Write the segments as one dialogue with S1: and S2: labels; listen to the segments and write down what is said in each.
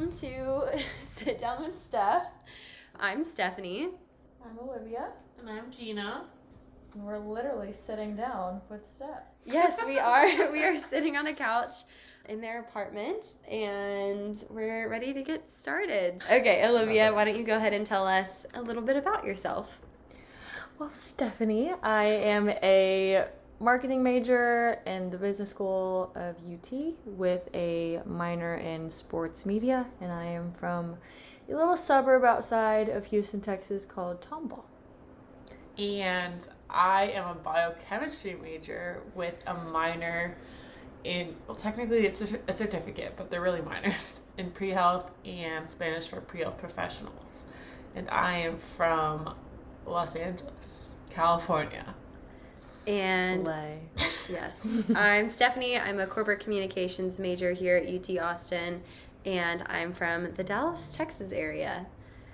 S1: welcome to Sit Down with Steph. I'm Stephanie.
S2: I'm Olivia.
S3: And I'm Gina.
S2: And we're literally sitting down with Steph.
S1: Yes, we are. We are sitting on a couch in their apartment, and we're ready to get started. Okay, Olivia, why don't you go ahead and tell us a little bit about yourself?
S2: Well, Stephanie, I am a marketing major in the business school of UT with a minor in sports media, and I am from a little suburb outside of Houston, Texas called Tomball.
S3: And I am a biochemistry major with a minor in, well, technically it's a certificate, but they're really minors, in pre-health and Spanish for pre-health professionals. And I am from Los Angeles, California.
S1: And
S2: Slay.
S1: Yes, I'm Stephanie. I'm a corporate communications major here at UT Austin, and I'm from the Dallas, Texas area.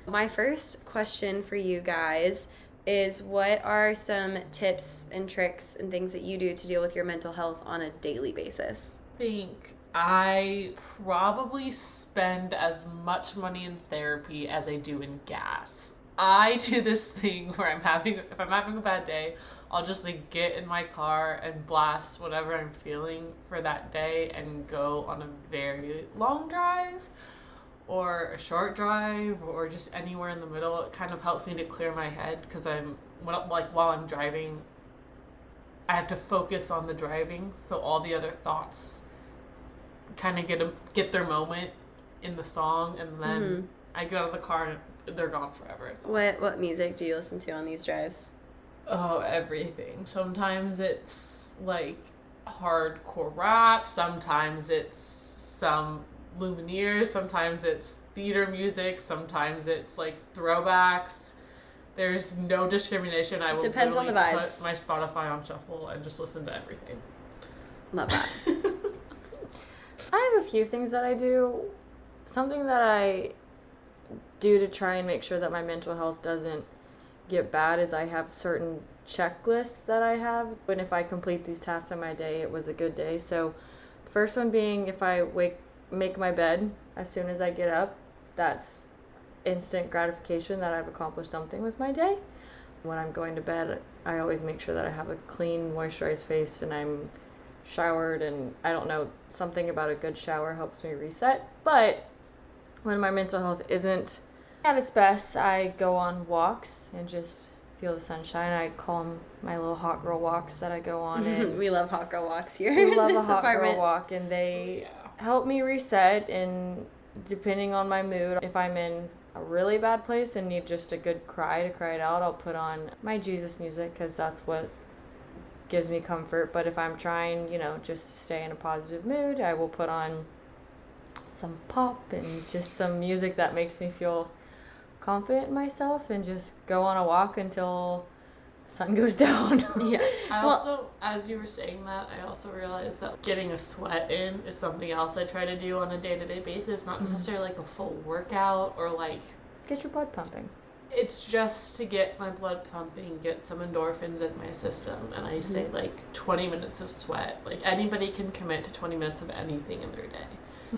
S1: My first question for you guys is, what are some tips and tricks and things that you do to deal with your mental health on a daily basis?
S3: I think I probably spend as much money in therapy as I do in gas. I do this thing where if I'm having a bad day, I'll just get in my car and blast whatever I'm feeling for that day and go on a very long drive or a short drive or just anywhere in the middle. It kind of helps me to clear my head because while I'm driving, I have to focus on the driving, so all the other thoughts kind of get their moment in the song, and then I get out of the car and they're gone forever. It's awesome.
S1: What music do you listen to on these drives?
S3: Oh, everything. Sometimes it's hardcore rap, sometimes it's some Lumineers, sometimes it's theater music, sometimes it's throwbacks. There's no discrimination. I will
S1: Depends on the vibes.
S3: Put my Spotify on shuffle and just listen to everything.
S1: Love that.
S2: I have a few things that I do. Something that I do to try and make sure that my mental health doesn't get bad is I have certain checklists that I have. And if I complete these tasks in my day, it was a good day. So the first one being, if I make my bed as soon as I get up, that's instant gratification that I've accomplished something with my day. When I'm going to bed, I always make sure that I have a clean, moisturized face and I'm showered, and I don't know, something about a good shower helps me reset. But when my mental health isn't at its best, I go on walks and just feel the sunshine. I call them my little hot girl walks that I go on. And
S1: We love hot girl walks here.
S2: we love
S1: in
S2: a
S1: this
S2: hot
S1: apartment.
S2: girl walk, and they help me reset. And depending on my mood, if I'm in a really bad place and need just a good cry to cry it out, I'll put on my Jesus music because that's what gives me comfort. But if I'm trying, just to stay in a positive mood, I will put on some pop and just some music that makes me feel confident in myself, and just go on a walk until the sun goes down.
S1: Yeah.
S3: I also, as you were saying that, I also realized that getting a sweat in is something else I try to do on a day-to-day basis. Not necessarily a full workout or
S2: Get your blood pumping.
S3: it's just to get my blood pumping, get some endorphins in my system. And I say 20 minutes of sweat. Anybody can commit to 20 minutes of anything in their day.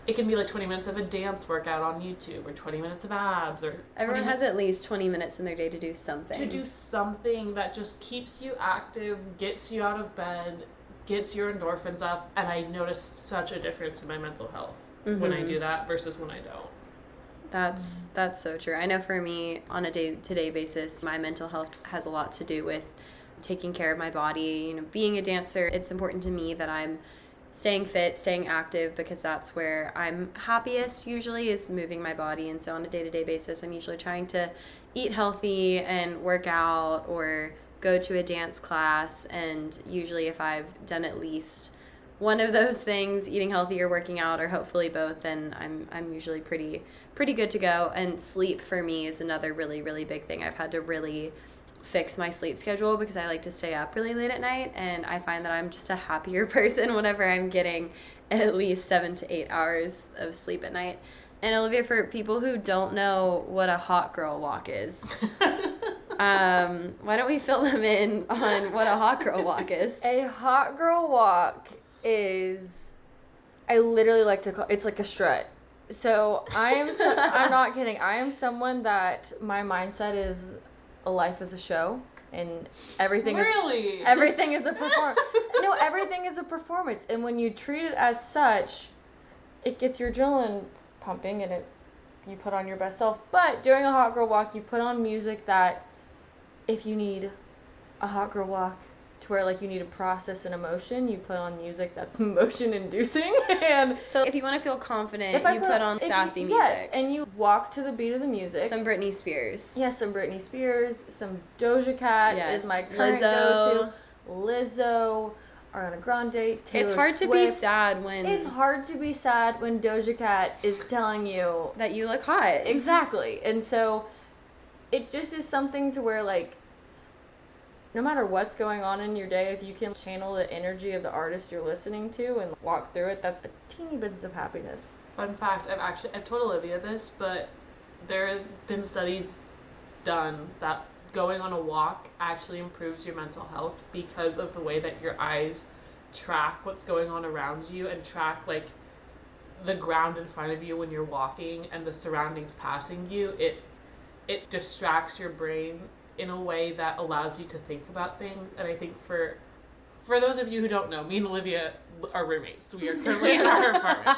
S3: It can be 20 minutes of a dance workout on YouTube, or 20 minutes of abs, or
S1: Everyone has at least 20 minutes in their day to do something.
S3: to do something that just keeps you active, gets you out of bed, gets your endorphins up. And I notice such a difference in my mental health when I do that versus when I don't.
S1: That's so true. I know for me, on a day-to-day basis, my mental health has a lot to do with taking care of my body. Being a dancer, it's important to me that I'm staying fit, staying active, because that's where I'm happiest usually, is moving my body. And so on a day-to-day basis, I'm usually trying to eat healthy and work out or go to a dance class. And usually if I've done at least one of those things, eating healthy or working out, or hopefully both, then I'm usually pretty good to go. And sleep for me is another really, really big thing. I've had to really fix my sleep schedule because I like to stay up really late at night, and I find that I'm just a happier person whenever I'm getting at least 7 to 8 hours of sleep at night. And Olivia, for people who don't know what a hot girl walk is, why don't we fill them in on what a hot girl walk is?
S2: A hot girl walk is, I literally like to call, it's like a strut. So I'm not kidding. I am someone that my mindset is a life is a show, and everything is a performance. No, everything is a performance, and when you treat it as such, it gets your adrenaline pumping, and you put on your best self. But during a hot girl walk, you put on music that, if you need a hot girl walk to where like you need to process an emotion, you put on music that's emotion inducing. And
S1: so if you want to feel confident, you put on sassy music.
S2: Yes, and you walk to the beat of the music.
S1: Some Britney Spears.
S2: Yes, some Britney Spears, some Doja Cat is my current
S1: Lizzo.
S2: go-to. Lizzo, Ariana Grande, Taylor
S1: It's hard
S2: Swift.
S1: to be sad when...
S2: It's hard to be sad when Doja Cat is telling you...
S1: that you look hot.
S2: Exactly. And so it just is something to where, like, no matter what's going on in your day, if you can channel the energy of the artist you're listening to and walk through it, that's a teeny bit of happiness.
S3: Fun fact, I've told Olivia this, but there have been studies done that going on a walk actually improves your mental health because of the way that your eyes track what's going on around you and track like the ground in front of you when you're walking and the surroundings passing you. It distracts your brain in a way that allows you to think about things. And I think for those of you who don't know, me and Olivia are roommates. We are currently in our apartment.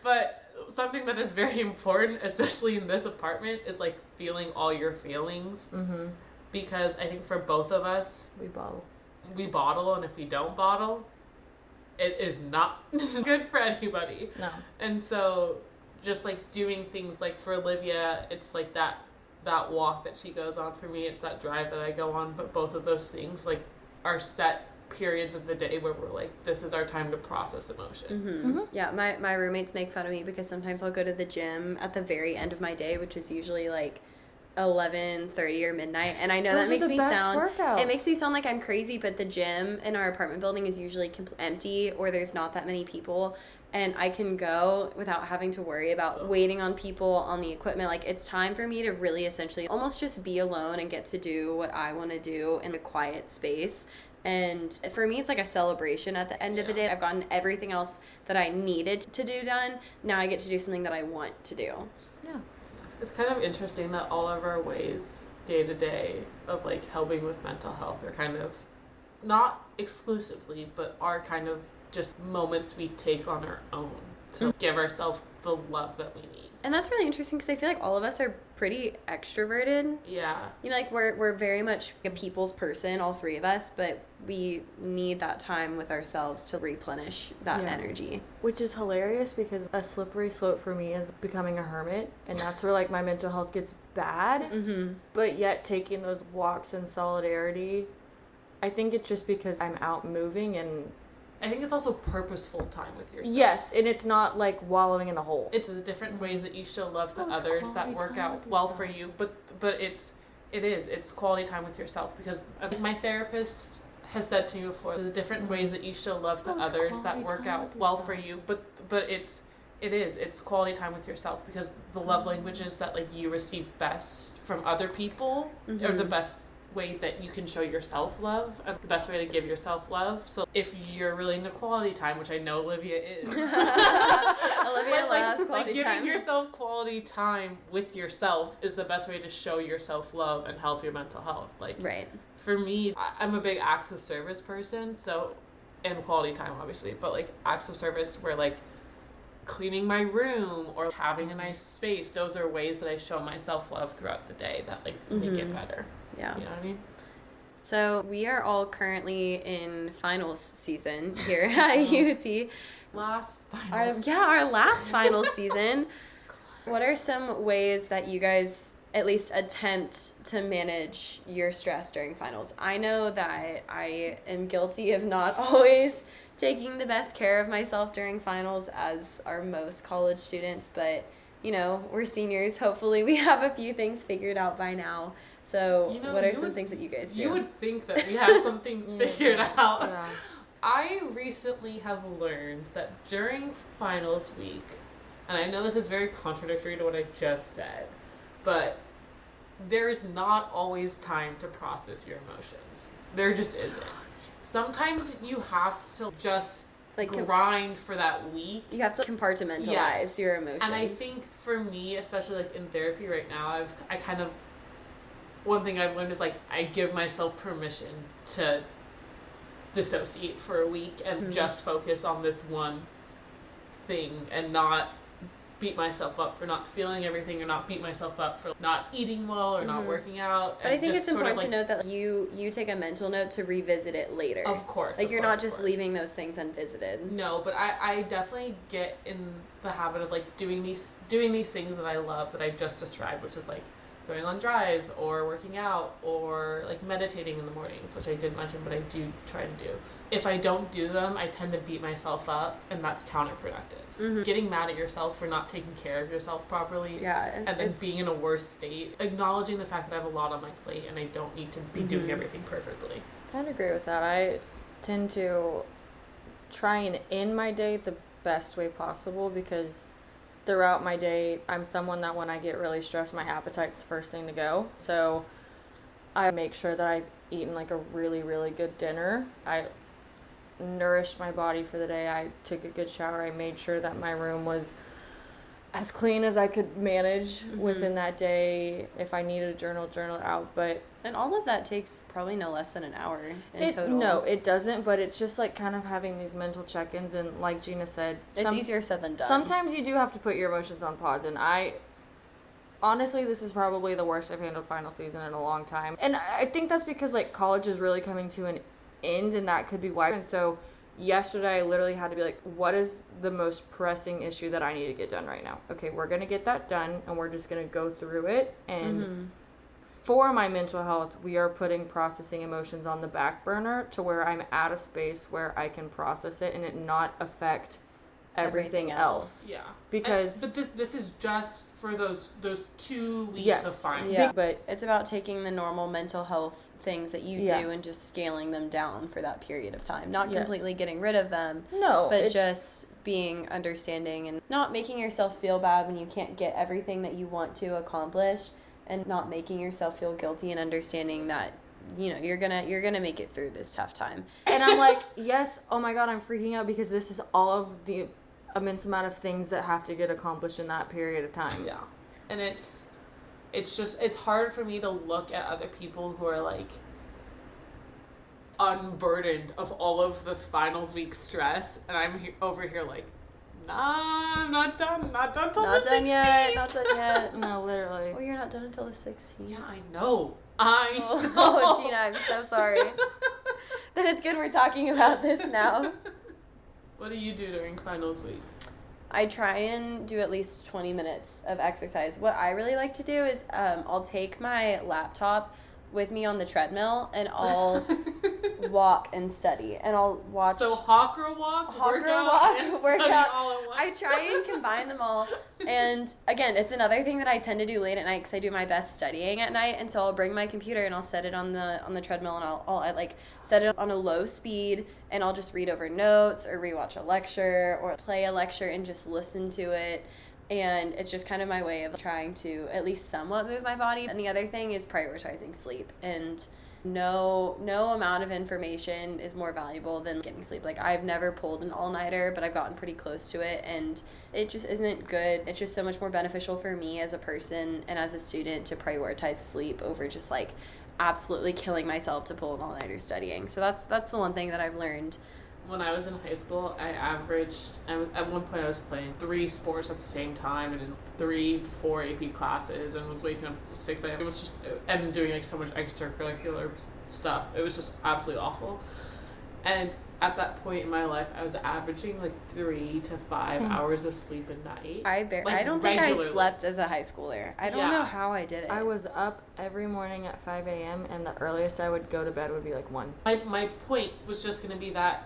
S3: But something that is very important, especially in this apartment, is like feeling all your feelings.
S2: Mm-hmm.
S3: Because I think for both of us, we bottle, and if we don't bottle, it is not good for anybody.
S2: No.
S3: And so just like doing things like for Olivia, it's like that walk that she goes on. For me, it's that drive that I go on. But both of those things like are set periods of the day where we're like, this is our time to process emotions.
S1: Mm-hmm. Mm-hmm. Yeah, my roommates make fun of me because sometimes I'll go to the gym at the very end of my day, which is usually like 11:30 or midnight, and I know that makes me sound it makes me sound like I'm crazy, but the gym in our apartment building is usually empty, or there's not that many people, and I can go without having to worry about waiting on people on the equipment. Like, it's time for me to really essentially almost just be alone and get to do what I want to do in a quiet space. And for me, it's like a celebration at the end of the day. I've gotten everything else that I needed to do done. Now I get to do something that I want to do.
S2: Yeah.
S3: It's kind of interesting that all of our ways day to day of like helping with mental health are kind of not exclusively, but are kind of just moments we take on our own to give ourselves the love that we need.
S1: And that's really interesting because I feel like all of us are pretty extroverted.
S3: Yeah.
S1: You know, like we're very much a people's person, all three of us, but we need that time with ourselves to replenish that energy.
S2: Which is hilarious because a slippery slope for me is becoming a hermit, and that's where like my mental health gets bad.
S1: Mm-hmm.
S2: But yet taking those walks in solidarity, I think it's just because I'm out moving, and
S3: I think it's also purposeful time with yourself.
S2: Yes, and it's not like wallowing in a hole.
S3: It's the different ways that you show love to others that work out well for you, but it's quality time with yourself, because my therapist has said to me before, there's different ways that you show love to others that work out well for you, but it's quality time with yourself, because the love languages that like you receive best from other people are the best way that you can show yourself love and the best way to give yourself love. So if you're really into quality time, which I know Olivia is,
S1: Olivia loves quality
S3: giving
S1: time.
S3: yourself quality time with yourself is the best way to show yourself love and help your mental health. Like,
S1: right.
S3: For me, I'm a big acts of service person, so, and quality time obviously, but like acts of service where like cleaning my room or having a nice space, those are ways that I show myself love throughout the day that like make it better.
S1: Yeah.
S3: You know what I mean?
S1: So we are all currently in finals season here at UT. Our last final season. What are some ways that you guys at least attempt to manage your stress during finals? I know that I am guilty of not always taking the best care of myself during finals, as are most college students, but you know, we're seniors. Hopefully we have a few things figured out by now. So what are some things that you guys do?
S3: You would think that we have some things figured out. Yeah. I recently have learned that during finals week, and I know this is very contradictory to what I just said, but there's not always time to process your emotions. There just isn't. Sometimes you have to just
S1: like
S3: grind for that week.
S1: You have to compartmentalize
S3: Yes.
S1: your emotions.
S3: And I think for me, especially like in therapy right now, I kind of, one thing I've learned is like I give myself permission to dissociate for a week and just focus on this one thing and not beat myself up for not feeling everything, or not beat myself up for not eating well or not working out.
S1: But I think it's important
S3: like,
S1: to note that you take a mental note to revisit it later.
S3: Of course.
S1: Like you're not just leaving those things unvisited.
S3: No, but I definitely get in the habit of like doing these things that I love that I just described, which is like going on drives or working out or like meditating in the mornings, which I did mention, but I do try to do. If I don't do them, I tend to beat myself up, and that's counterproductive. Getting mad at yourself for not taking care of yourself properly, and then being in a worse state, acknowledging the fact that I have a lot on my plate and I don't need to be doing everything perfectly.
S2: I'd agree with that. I tend to try and end my day the best way possible, because throughout my day, I'm someone that when I get really stressed, my appetite's the first thing to go. So I make sure that I've eaten like a really, really good dinner. I nourished my body for the day. I took a good shower. I made sure that my room was as clean as I could manage within that day. If I needed a journal it out.
S1: And all of that takes probably no less than an hour in total.
S2: No, it doesn't, but it's just like kind of having these mental check-ins, and like Gina said,
S1: it's easier said than done.
S2: Sometimes you do have to put your emotions on pause, and honestly, this is probably the worst I've handled final season in a long time. And I think that's because like college is really coming to an end, and that could be why. And so yesterday I literally had to be like, what is the most pressing issue that I need to get done right now? Okay, we're going to get that done, and we're just going to go through it. And for my mental health, we are putting processing emotions on the back burner to where I'm at a space where I can process it and it not affect everything else.
S3: Yeah.
S2: Because
S3: but this is just for those 2 weeks of fine.
S1: Yeah. But it's about taking the normal mental health things that you do and just scaling them down for that period of time. Not completely getting rid of them.
S2: No.
S1: But just being understanding and not making yourself feel bad when you can't get everything that you want to accomplish, and not making yourself feel guilty, and understanding that you're gonna make it through this tough time.
S2: And I'm like, yes, oh my god, I'm freaking out because this is all of the immense amount of things that have to get accomplished in that period of time.
S3: Yeah. And it's hard for me to look at other people who are like unburdened of all of the finals week stress, and I'm over here like, nah, I'm not done till the 16th.
S1: Not done yet.
S2: No, literally.
S1: Oh, you're not done until the 16th.
S3: Yeah, I know. know.
S1: Oh, Gina, I'm so sorry. Then it's good we're talking about this now.
S3: What do you do during finals week?
S1: I try and do at least 20 minutes of exercise. What I really like to do is I'll take my laptop with me on the treadmill, and I'll walk and study, and I'll watch.
S3: So hawk or walk,
S1: workout.
S3: All at once.
S1: I try and combine them all. And again, it's another thing that I tend to do late at night because I do my best studying at night. And so I'll bring my computer and I'll set it on the treadmill, and I'll like set it on a low speed, and I'll just read over notes or rewatch a lecture or play a lecture and just listen to it. And it's just kind of my way of trying to at least somewhat move my body. And the other thing is prioritizing sleep. And no amount of information is more valuable than getting sleep. Like, I've never pulled an all-nighter, but I've gotten pretty close to it. And it just isn't good. It's just so much more beneficial for me as a person and as a student to prioritize sleep over just, like, absolutely killing myself to pull an all-nighter studying. So that's the one thing that I've learned.
S3: When I was in high school, at one point I was playing 3 sports at the same time and in 3 to 4 AP classes, and was waking up at 6 a.m. It was just, and doing like so much extracurricular stuff. It was just absolutely awful. And at that point in my life, I was averaging like 3 to 5 hours of sleep a night.
S1: I don't think I slept as a high schooler. I don't know how I did it.
S2: I was up every morning at 5 a.m. and the earliest I would go to bed would be like 1.
S3: My point was just going to be that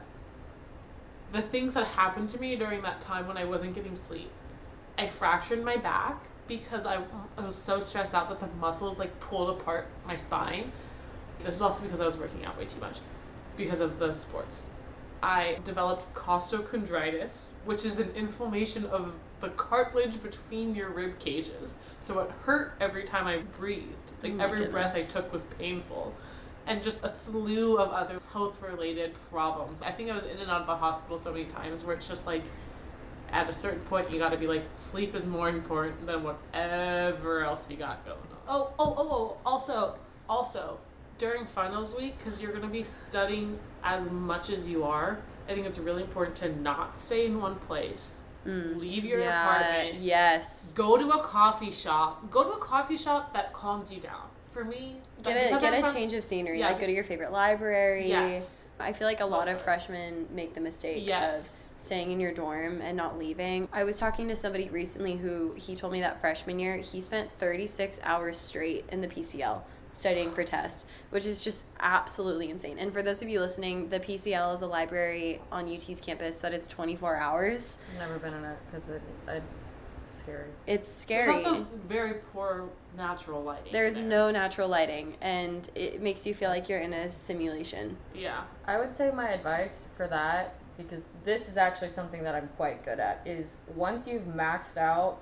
S3: the things that happened to me during that time when I wasn't getting sleep, I fractured my back because I was so stressed out that the muscles like pulled apart my spine. This was also because I was working out way too much because of the sports. I developed costochondritis, which is an inflammation of the cartilage between your rib cages. So it hurt every time I breathed. Like every breath I took was painful. And just a slew of other health related problems. I think I was in and out of the hospital so many times where it's just like, at a certain point, you got to be like, sleep is more important than whatever else you got going on. Also, during finals week, because you're going to be studying as much as you are, I think it's really important to not stay in one place. Leave your apartment.
S1: Yes.
S3: Go to a coffee shop. Go to a coffee shop that calms you down. For me,
S1: get a change of scenery.
S3: Yeah.
S1: Like, go to your favorite library.
S3: Yes.
S1: I feel like a lot of freshmen make the mistake of staying in your dorm and not leaving. I was talking to somebody recently who he told me that freshman year he spent 36 hours straight in the PCL studying for tests, which is just absolutely insane. And for those of you listening, the PCL is a library on UT's campus that is 24 hours.
S2: I've never been in it because it's scary.
S1: It's scary.
S3: There's also very poor natural lighting.
S1: There's no natural lighting, and it makes you feel like you're in a simulation.
S3: Yeah.
S2: I would say my advice for that, because this is actually something that I'm quite good at, is once you've maxed out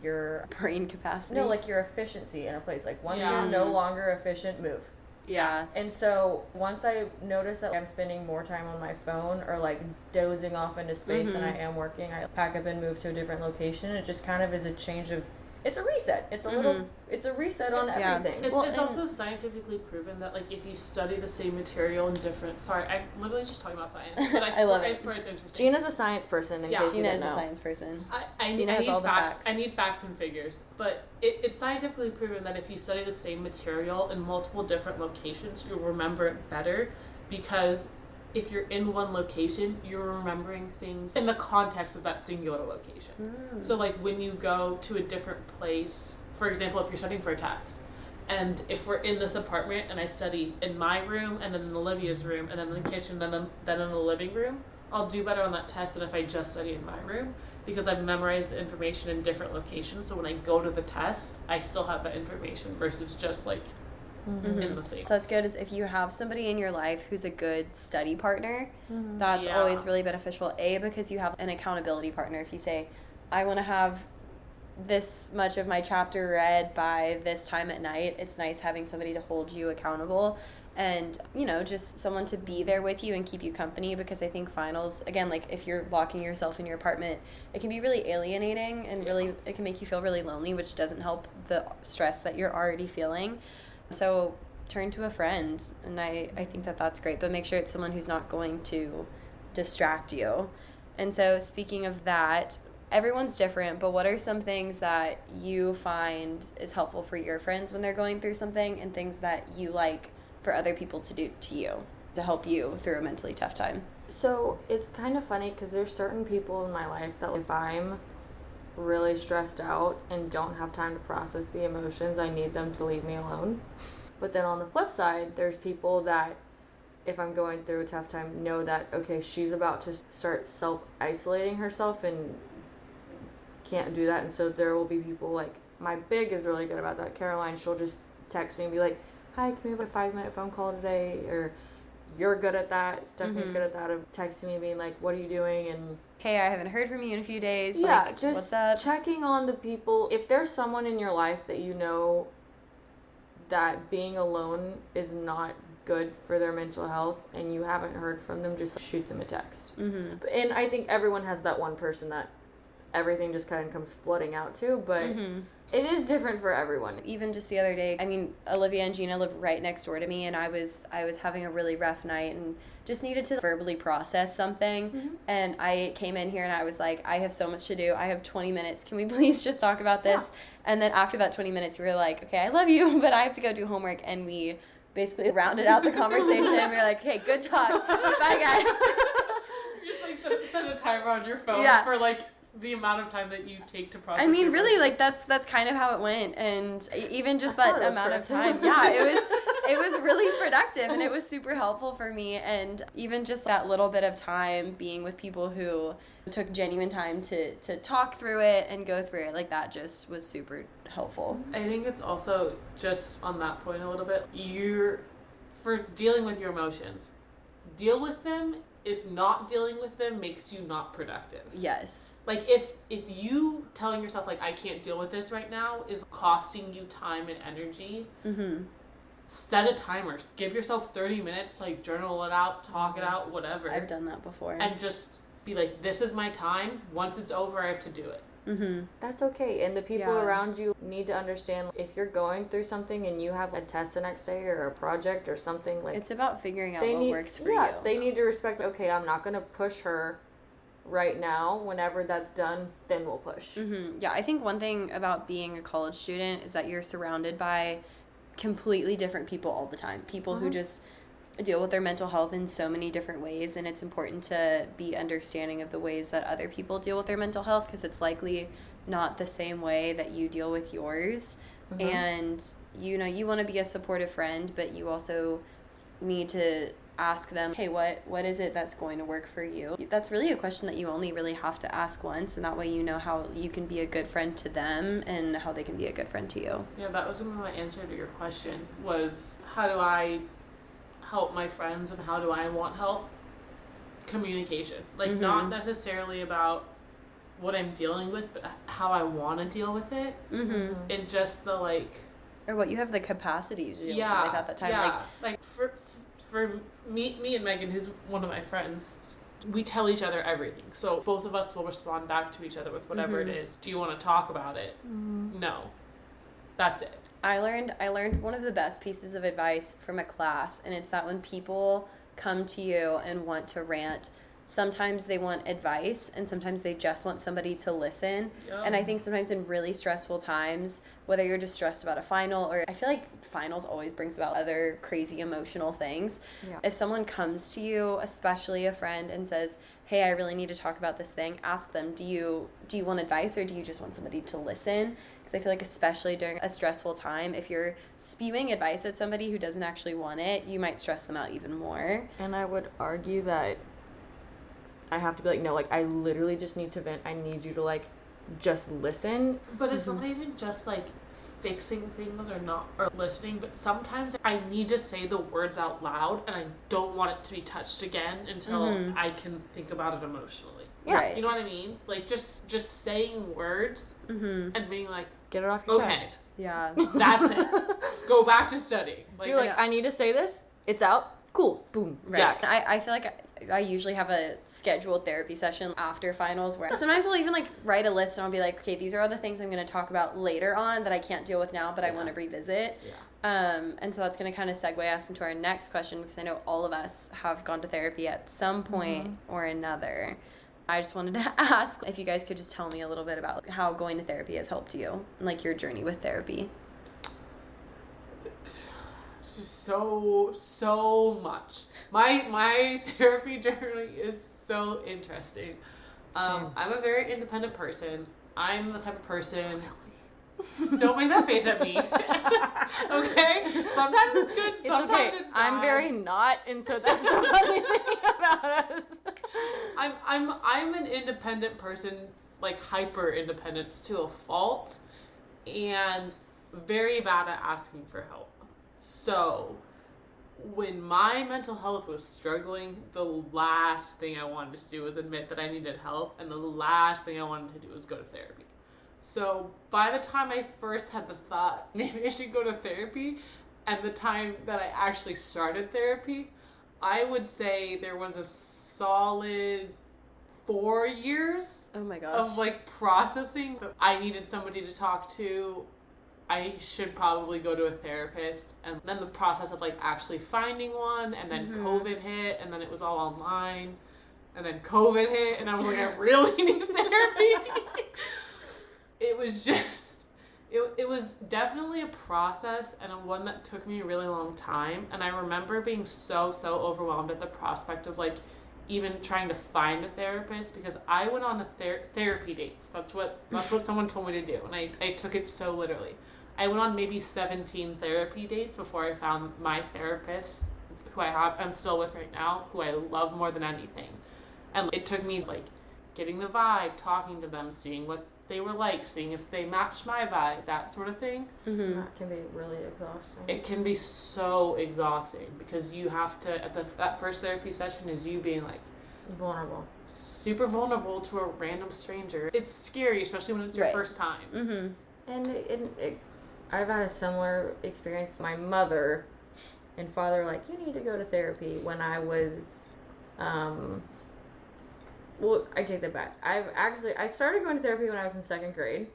S2: your
S1: brain capacity.
S2: No, like your efficiency in a place. Like once
S3: Yeah.
S2: you're no longer efficient, move.
S1: Yeah.
S2: And so once I notice that I'm spending more time on my phone or like dozing off into space than I am working, I pack up and move to a different location. It just kind of is a change of, it's a reset. It's a little, it's a reset on everything.
S3: It's also scientifically proven that like if you study the same material in different, sorry, I'm literally just talking about science, but I swear it's interesting.
S2: Gina's a science person in case you
S1: Gina
S2: didn't
S1: is
S2: know.
S1: a science person.
S3: I
S1: Gina
S3: need
S1: has all the facts.
S3: I need facts and figures, but it's scientifically proven that if you study the same material in multiple different locations, you'll remember it better, because if you're in one location, you're remembering things in the context of that singular location. So like when you go to a different place, for example, if you're studying for a test, and if we're in this apartment and I study in my room and then in Olivia's room and then in the kitchen and then in the living room, I'll do better on that test than if I just study in my room, because I've memorized the information in different locations. So when I go to the test, I still have that information versus just like in the thing.
S1: So that's good, is if you have somebody in your life who's a good study partner, that's always really beneficial. Because you have an accountability partner. If you say, I want to have this much of my chapter read by this time at night, it's nice having somebody to hold you accountable, and just someone to be there with you and keep you company, because I think finals, again, like if you're locking yourself in your apartment, it can be really alienating and really it can make you feel really lonely, which doesn't help the stress that you're already feeling. So turn to a friend, and I think that that's great, but make sure it's someone who's not going to distract you. And so speaking of that, everyone's different, but what are some things that you find is helpful for your friends when they're going through something, and things that you like for other people to do to you to help you through a mentally tough time?
S2: So it's kind of funny because there's certain people in my life that if I'm really stressed out and don't have time to process the emotions, I need them to leave me alone. But then on the flip side, there's people that if I'm going through a tough time, know that, okay, she's about to start self-isolating herself and can't do that. And so there will be people like, my big is really good about that. Caroline, she'll just text me and be like, hi, can we have a 5-minute phone call today? Or you're good at that. Stephanie's good at that, of texting me being like, what are you doing? And
S1: hey, I haven't heard from you in a few days.
S2: yeah,
S1: like,
S2: just
S1: what's up?
S2: checking on the people. If there's someone in your life that you know that being alone is not good for their mental health and you haven't heard from them, just shoot them a text. And I think everyone has that one person that everything just kind of comes flooding out to, but it is different for everyone.
S1: Even just the other day, I mean, Olivia and Gina live right next door to me, and I was having a really rough night and just needed to verbally process something. And I came in here and I was like, I have so much to do. I have 20 minutes. Can we please just talk about this? Yeah. And then after that 20 minutes, we were like, okay, I love you, but I have to go do homework. And we basically rounded out the conversation. We were like, okay, good talk. Bye, guys.
S3: Just like set a timer on your phone for like the amount of time that you take to process.
S1: I mean, really, like that's kind of how it went, and even just that amount of time, it was really productive, and it was super helpful for me. And even just that little bit of time being with people who took genuine time to talk through it and go through it, like that just was super helpful.
S3: I think it's also just on that point a little bit. For dealing with your emotions, deal with them. If not dealing with them makes you not productive.
S1: Yes.
S3: Like if you telling yourself like I can't deal with this right now is costing you time and energy, set a timer. Give yourself 30 minutes to like journal it out, talk it out, whatever.
S1: I've done that before.
S3: And just be like, this is my time. Once it's over, I have to do it.
S1: Mm-hmm.
S2: That's okay. And the people around you need to understand if you're going through something and you have a test the next day or a project or something, like,
S1: it's about figuring out what works for you.
S2: Yeah, they need to respect, okay, I'm not going to push her right now. Whenever that's done, then we'll push.
S1: Mm-hmm. Yeah, I think one thing about being a college student is that you're surrounded by completely different people all the time. People who just deal with their mental health in so many different ways, and it's important to be understanding of the ways that other people deal with their mental health, because it's likely not the same way that you deal with yours. And you know, you want to be a supportive friend, but you also need to ask them, hey, what is it that's going to work for you? That's really a question that you only really have to ask once, and that way you know how you can be a good friend to them and how they can be a good friend to you.
S3: Yeah, that was my answer to your question, was how do I help my friends and how do I want help? Communication. Like, not necessarily about what I'm dealing with, but how I want to deal with it. And just the, like...
S1: Or what you have the capacity to deal with at that time.
S3: Yeah. Like for me and Megan, who's one of my friends, we tell each other everything. So both of us will respond back to each other with whatever it is. Do you want to talk about it? No. That's it.
S1: I learned one of the best pieces of advice from a class, and it's that when people come to you and want to rant, sometimes they want advice and sometimes they just want somebody to listen. And I think sometimes in really stressful times, whether you're just stressed about a final, or I feel like finals always brings about other crazy emotional things. If someone comes to you, especially a friend, and says, hey, I really need to talk about this thing, ask them, do you want advice, or do you just want somebody to listen? Because I feel like especially during a stressful time, if you're spewing advice at somebody who doesn't actually want it, you might stress them out even more.
S2: And I would argue that I have to be like, no, like, I literally just need to vent. I need you to, like, just listen.
S3: But it's not even just, like, fixing things or listening, but sometimes I need to say the words out loud and I don't want it to be touched again until I can think about it emotionally.
S2: Yeah.
S1: Right.
S3: You know what I mean? Like, just saying words and being like,
S2: get it off your
S3: okay,
S2: chest.
S1: Yeah.
S3: That's it. Go back to study. Like,
S2: you're like, I need to say this. It's out. Cool. Boom.
S1: Right.
S2: Yes.
S1: I feel like I usually have a scheduled therapy session after finals where sometimes I'll even like write a list and I'll be like, okay, these are all the things I'm going to talk about later on that I can't deal with now, but I want to revisit. And so that's going to kind of segue us into our next question, because I know all of us have gone to therapy at some point or another. I just wanted to ask if you guys could just tell me a little bit about how going to therapy has helped you and like your journey with therapy.
S3: Just so much. My therapy journey is so interesting. I'm a very independent person. I'm the type of person. Don't make that face at me. Okay? Sometimes it's good, sometimes it's bad.
S2: I'm very not, and so that's the funny thing about us.
S3: I'm an independent person, like hyper independence to a fault, and very bad at asking for help. So, when my mental health was struggling, the last thing I wanted to do was admit that I needed help, and the last thing I wanted to do was go to therapy. So, by the time I first had the thought, maybe I should go to therapy, and the time that I actually started therapy, I would say there was a solid 4 years
S1: Oh my gosh.
S3: of like processing that I needed somebody to talk to. I should probably go to a therapist, and then the process of like actually finding one, and then COVID hit, and then it was all online, and then COVID hit, and I was like, I really need therapy. It was just, it was definitely a process, and one that took me a really long time, and I remember being so overwhelmed at the prospect of like even trying to find a therapist, because I went on a therapy dates. That's what someone told me to do, and I took it so literally. I went on maybe 17 therapy dates before I found my therapist, who I'm still with right now, who I love more than anything. And it took me like getting the vibe, talking to them, seeing what they were like, seeing if they matched my vibe, that sort of thing.
S2: That can be really exhausting.
S3: It can be so exhausting, because you have to, that first therapy session is you being like
S2: vulnerable,
S3: super vulnerable to a random stranger. It's scary, especially when it's your first time.
S2: And I've had a similar experience. My mother and father were like, you need to go to therapy when I was, well, I take that back. I started going to therapy when I was in 2nd grade.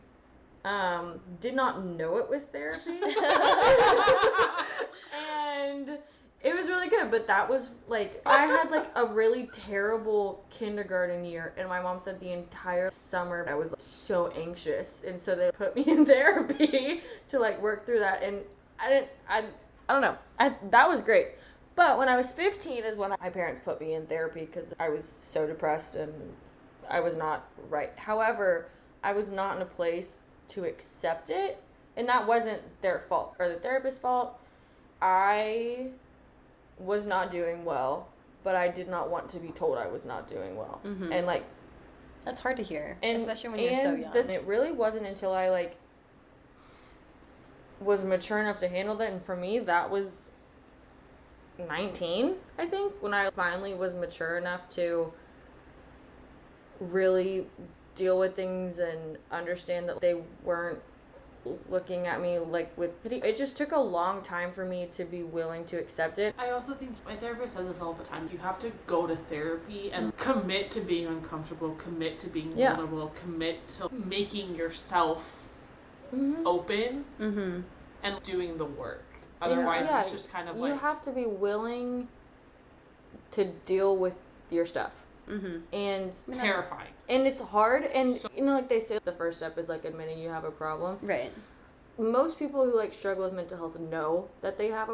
S2: Did not know it was therapy. And it was really good, but that was like, I had like a really terrible kindergarten year, and my mom said the entire summer I was like, so anxious, and so they put me in therapy to like work through that, and I don't know, that was great. But when I was 15 is when my parents put me in therapy because I was so depressed and I was not right. However, I was not in a place to accept it, and that wasn't their fault or the therapist's fault. I was not doing well, but I did not want to be told I was not doing well.
S1: Mm-hmm.
S2: And like,
S1: that's hard to hear, especially when you're so young.
S2: It really wasn't until I like was mature enough to handle that, and for me that was 19, I think, when I finally was mature enough to really deal with things and understand that they weren't looking at me like with pity. It just took a long time for me to be willing to accept it.
S3: I also think my therapist says this all the time. You have to go to therapy and commit to being uncomfortable, commit to being vulnerable, commit to making yourself open and doing the work. Otherwise, it's just kind of like...
S2: You have to be willing to deal with your stuff. And
S3: terrifying.
S2: And it's hard, and you know, like they say, the first step is like admitting you have a problem.
S1: Right.
S2: Most people who like struggle with mental health know that they have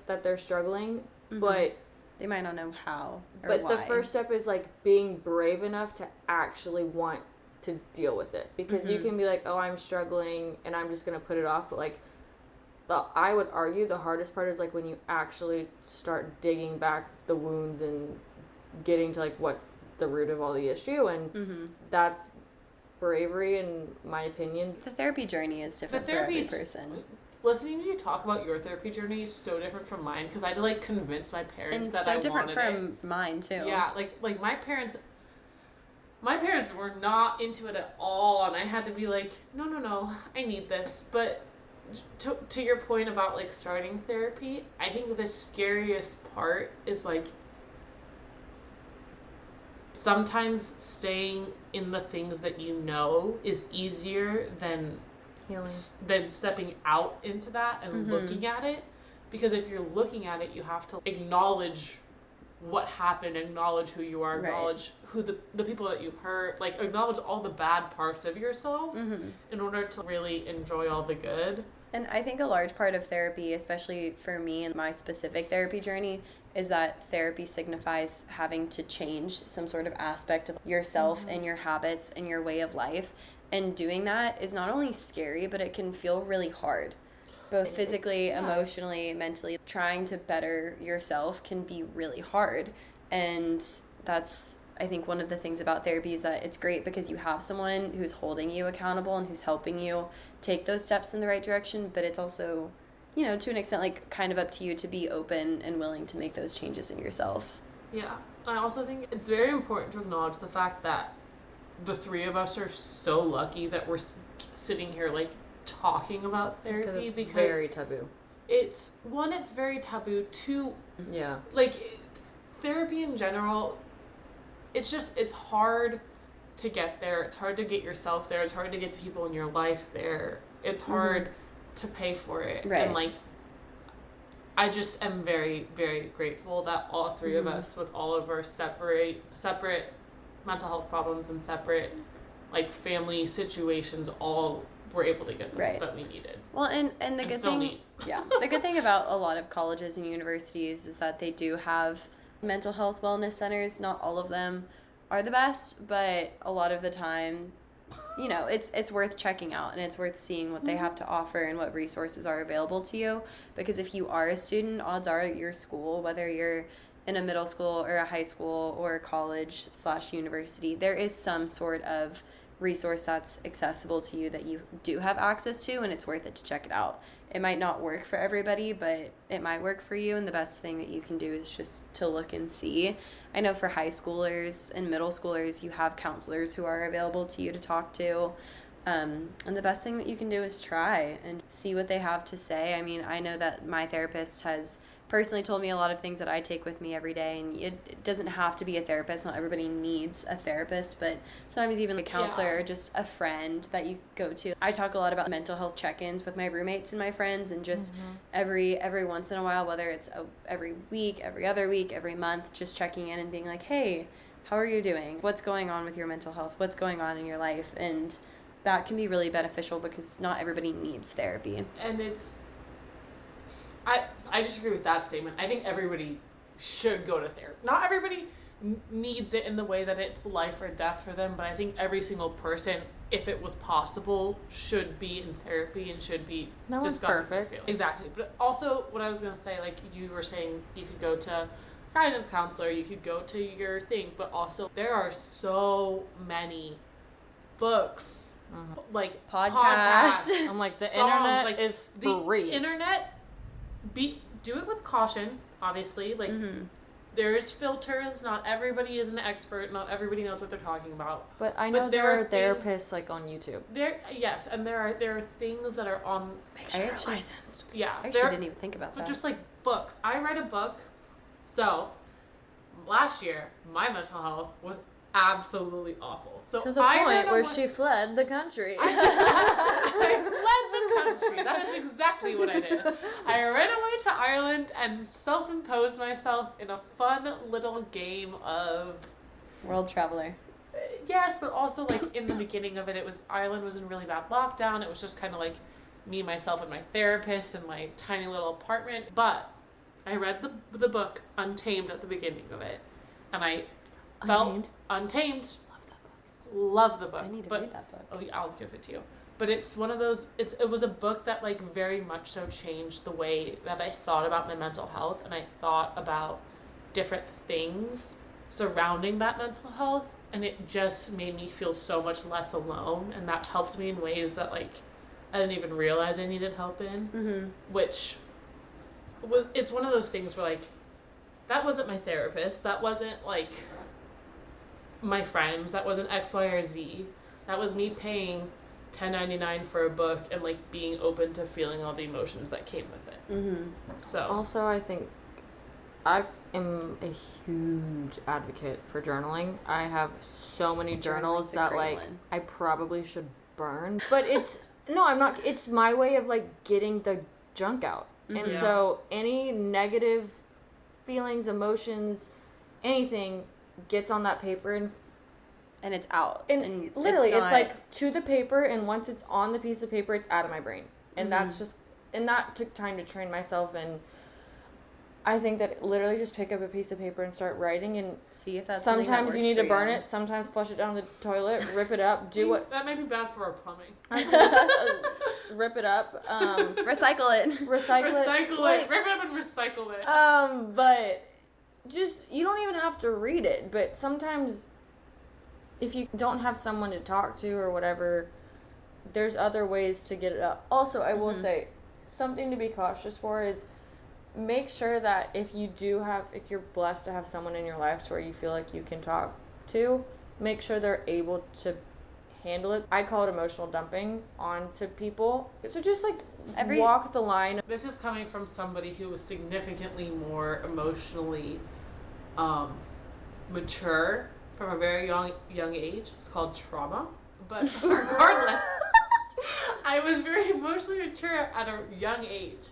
S2: that they're struggling, but
S1: they might not know how or
S2: but
S1: why.
S2: The first step is like being brave enough to actually want to deal with it, because you can be like, oh, I'm struggling and I'm just gonna put it off, but like I would argue the hardest part is like when you actually start digging back the wounds and getting to like what's the root of all the issue, and that's bravery in my opinion.
S1: The therapy journey is different for every person.
S3: Listening to you talk about your therapy journey is so different from mine, because I had to like convince my parents
S1: and
S3: that
S1: so
S3: I
S1: different
S3: wanted
S1: from mine too.
S3: Yeah, like my parents were not into it at all, and I had to be like, no, I need this. But to your point about like starting therapy, I think the scariest part is like sometimes staying in the things that you know is easier than stepping out into that and looking at it. Because if you're looking at it, you have to acknowledge what happened, acknowledge who you are, acknowledge who the people that you've hurt, like acknowledge all the bad parts of yourself in order to really enjoy all the good.
S1: And I think a large part of therapy, especially for me and my specific therapy journey, is that therapy signifies having to change some sort of aspect of yourself and your habits and your way of life. And doing that is not only scary, but it can feel really hard. Both physically, emotionally, mentally. Trying to better yourself can be really hard. And that's, I think, one of the things about therapy is that it's great because you have someone who's holding you accountable and who's helping you take those steps in the right direction. But it's also, you know, to an extent, like kind of up to you to be open and willing to make those changes in yourself.
S3: Yeah. I also think it's very important to acknowledge the fact that the three of us are so lucky that we're sitting here like talking about therapy, because
S2: very taboo.
S3: It's very taboo. Two, like therapy in general, it's hard to get there. It's hard to get yourself there. It's hard to get the people in your life there. It's hard to pay for it.
S1: Right.
S3: And like, I just am very, very grateful that all three of us, with all of our separate mental health problems and separate like family situations, all were able to get the help that we needed.
S1: Well, and the good thing, the good thing about a lot of colleges and universities is that they do have mental health wellness centers. Not all of them are the best, but a lot of the time, you know, it's worth checking out, and it's worth seeing what they have to offer and what resources are available to you. Because if you are a student, odds are at your school, whether you're in a middle school or a high school or a college/university, there is some sort of resource that's accessible to you that you do have access to, and it's worth it to check it out. It might not work for everybody, but it might work for you, and the best thing that you can do is just to look and see. I know for high schoolers and middle schoolers, you have counselors who are available to you to talk to. And the best thing that you can do is try and see what they have to say. I mean, I know that my therapist has personally told me a lot of things that I take with me every day, and it doesn't have to be a therapist. Not everybody needs a therapist, but sometimes even a counselor or just a friend that you go to. I talk a lot about mental health check-ins with my roommates and my friends, and just every once in a while, whether it's every week, every other week, every month, just checking in and being like, hey, how are you doing? What's going on with your mental health? What's going on in your life? And that can be really beneficial because not everybody needs therapy.
S3: And I just agree with that statement. I think everybody should go to therapy. Not everybody needs it in the way that it's life or death for them, but I think every single person, if it was possible, should be in therapy and should be discussing their feelings. Exactly. But also, what I was going to say, like you were saying, you could go to guidance counselor, you could go to your thing, but also there are so many books, like podcasts.
S2: I'm like, the
S3: songs,
S2: internet
S3: like,
S2: is free.
S3: The internet, do it with caution, obviously. Like, there's filters. Not everybody is an expert. Not everybody knows what they're talking about.
S2: But I know there are therapists like on YouTube.
S3: Yes, and there are things that are on.
S2: Make sure you're licensed.
S3: Yeah,
S1: I actually didn't even think about that.
S3: But just like books, I read a book. So last year, my mental health was absolutely awful. So
S2: to the point where she fled the country.
S3: I fled the country. That is exactly what I did. I ran away to Ireland and self-imposed myself in a fun little game of
S1: World Traveler.
S3: Yes, but also like in the beginning of it, Ireland was in really bad lockdown. It was just kind of like me, myself, and my therapist in my tiny little apartment. But I read the book Untamed at the beginning of it, and I felt Untamed.
S2: Love that book.
S3: Love the book.
S1: I need to read that book.
S3: Oh, I'll give it to you. But it's one of those. It was a book that like very much so changed the way that I thought about my mental health, and I thought about different things surrounding that mental health, and it just made me feel so much less alone, and that helped me in ways that like I didn't even realize I needed help in. Which it's one of those things where like that wasn't my therapist, that wasn't like my friends, that wasn't X, Y, or Z. That was me paying $10.99 for a book and like being open to feeling all the emotions that came with it. So
S2: also, I think I am a huge advocate for journaling. I have so many journals that like I probably should burn, but I'm not. It's my way of like getting the junk out. And so any negative feelings, emotions, anything gets on that paper and it's out. And literally, it's like to the paper, and once it's on the piece of paper, it's out of my brain. And that's just, and that took time to train myself. And I think that literally just pick up a piece of paper and start writing, and
S1: see if that's
S2: sometimes you need to burn it, sometimes flush it down the toilet, rip it up,
S3: that might be bad for our plumbing.
S2: Rip it up,
S1: recycle it,
S3: like, rip it up and recycle it.
S2: But just, you don't even have to read it, but sometimes if you don't have someone to talk to or whatever, there's other ways to get it up. Also, I will say something to be cautious for is make sure that if you're blessed to have someone in your life to where you feel like you can talk to, make sure they're able to handle it. I call it emotional dumping onto people. So just like walk the line.
S3: This is coming from somebody who was significantly more emotionally mature from a very young age. It's called trauma. But regardless, I was very emotionally mature at a young age.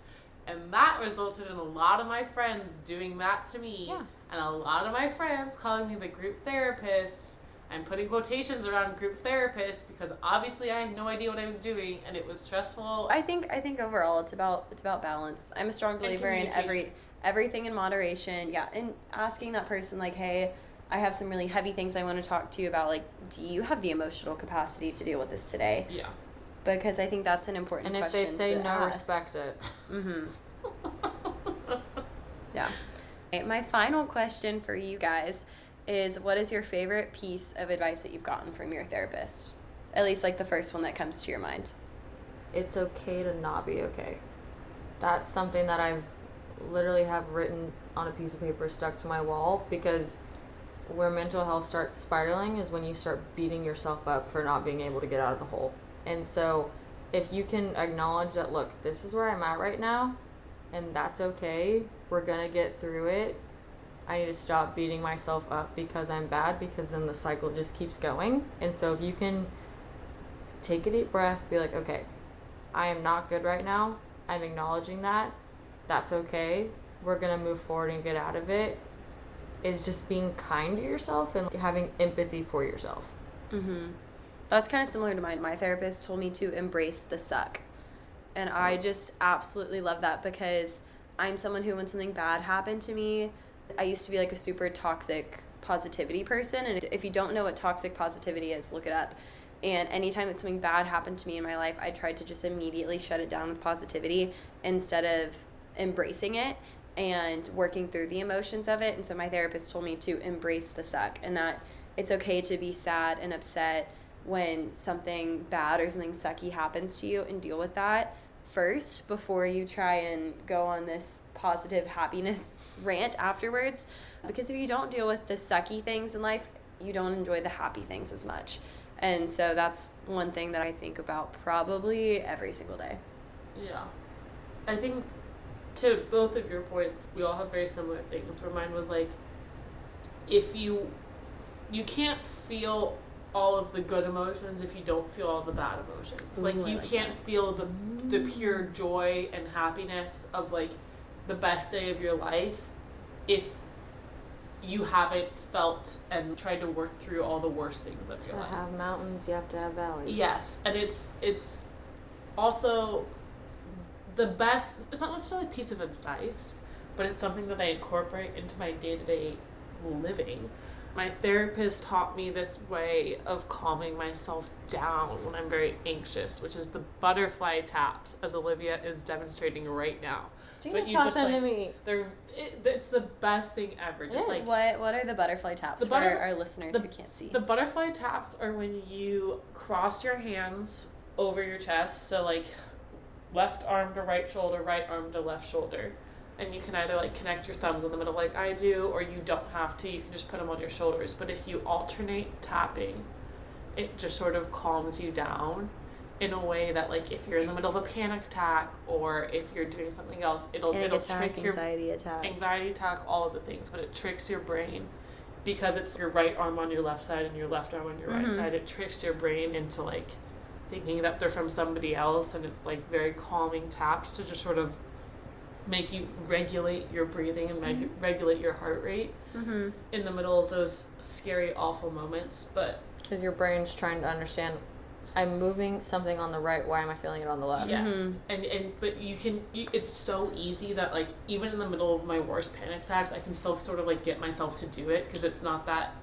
S3: And that resulted in a lot of my friends doing that to me. Yeah. And a lot of my friends calling me the group therapist. I'm putting quotations around group therapist because obviously I had no idea what I was doing and it was stressful.
S1: I think overall it's about balance. I'm a strong believer in everything in moderation. Yeah, and asking that person like, hey, I have some really heavy things I want to talk to you about. Like, do you have the emotional capacity to deal with this today?
S3: Yeah.
S1: Because I think that's an important question.
S2: And if they say no, ask. Respect it.
S1: Yeah. Okay, my final question for you guys is, what is your favorite piece of advice that you've gotten from your therapist? At least like the first one that comes to your mind.
S2: It's okay to not be okay. That's something that I've literally have written on a piece of paper stuck to my wall, because where mental health starts spiraling is when you start beating yourself up for not being able to get out of the hole. And so if you can acknowledge that, look, this is where I'm at right now, and that's okay, we're gonna get through it. I need to stop beating myself up because I'm bad, because then the cycle just keeps going. And so if you can take a deep breath, be like, okay, I am not good right now. I'm acknowledging that. That's okay. We're gonna move forward and get out of it. Is just being kind to yourself and having empathy for yourself.
S1: Mm-hmm. That's kind of similar to mine. My therapist told me to embrace the suck. And I just absolutely love that, because I'm someone who, when something bad happened to me, I used to be like a super toxic positivity person. And if you don't know what toxic positivity is, look it up. And anytime that something bad happened to me in my life, I tried to just immediately shut it down with positivity instead of embracing it and working through the emotions of it. And so my therapist told me to embrace the suck, and that it's okay to be sad and upset when something bad or something sucky happens to you, and deal with that first before you try and go on this positive happiness rant afterwards. Because if you don't deal with the sucky things in life, you don't enjoy the happy things as much. And so that's one thing that I think about probably every single day.
S3: Yeah. I think, to both of your points, we all have very similar things, where mine was like, if you can't feel all of the good emotions if you don't feel all the bad emotions.
S1: Ooh,
S3: like, you
S1: like
S3: can't
S1: that.
S3: feel the pure joy and happiness of, like, the best day of your life if you haven't felt and tried to work through all the worst things of your life.
S2: To have mountains, you have to have valleys.
S3: Yes, and it's also the best. It's not necessarily a piece of advice, but it's something that I incorporate into my day-to-day living. My therapist taught me this way of calming myself down when I'm very anxious, which is the butterfly taps, as Olivia is demonstrating right now.
S2: You
S3: But
S2: taught them to me.
S3: It's the best thing ever. Just like,
S1: what are the butterfly taps for our listeners who can't see?
S3: The butterfly taps are when you cross your hands over your chest, so like left arm to right shoulder, right arm to left shoulder. And you can either like connect your thumbs in the middle like I do, or you don't have to. You can just put them on your shoulders. But if you alternate tapping, it just sort of calms you down in a way that, like, if you're in the middle of a panic attack or if you're doing something else, it'll trick your
S1: anxiety attack,
S3: all of the things. But it tricks your brain, because it's your right arm on your left side and your left arm on your right side. It tricks your brain into like thinking that they're from somebody else, and it's like very calming taps to just sort of make you regulate your breathing and regulate your heart rate in the middle of those scary, awful moments. But
S2: because your brain's trying to understand, I'm moving something on the right, why am I feeling it on the left?
S3: yes, but it's so easy that, like, even in the middle of my worst panic attacks, I can still sort of like get myself to do it, because it's not that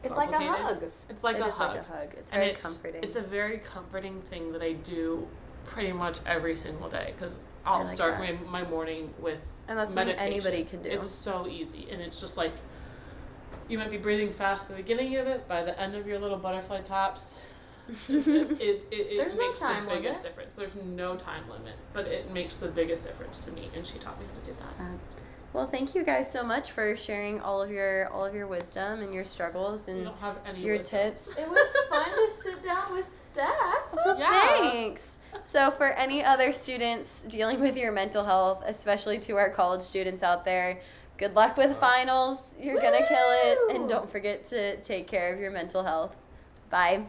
S2: It's like a hug.
S3: It's like
S1: it
S3: a
S1: is
S3: hug.
S1: like a hug. It's very comforting.
S3: It's a very comforting thing that I do pretty much every single day, because I'll
S1: like
S3: start
S1: that.
S3: my morning with
S1: And that's something
S3: meditation.
S1: anybody can do.
S3: It's so easy, and it's just like, you might be breathing fast at the beginning of it. By the end of your little butterfly taps, it
S2: There's no
S3: makes
S2: time
S3: the biggest
S2: limit.
S3: difference. There's no time limit, but it makes the biggest difference to me, and she taught me how to do that.
S1: Well, thank you guys so much for sharing all of your wisdom and your struggles
S3: You
S1: and
S3: don't have any
S1: your
S3: wisdom.
S1: tips.
S2: It was fun to sit down with Steph.
S1: Well,
S3: Yeah.
S1: thanks. So for any other students dealing with your mental health, especially to our college students out there, good luck with finals. You're going to kill it. And
S2: Woo!
S1: don't forget to take care of your mental health. Bye.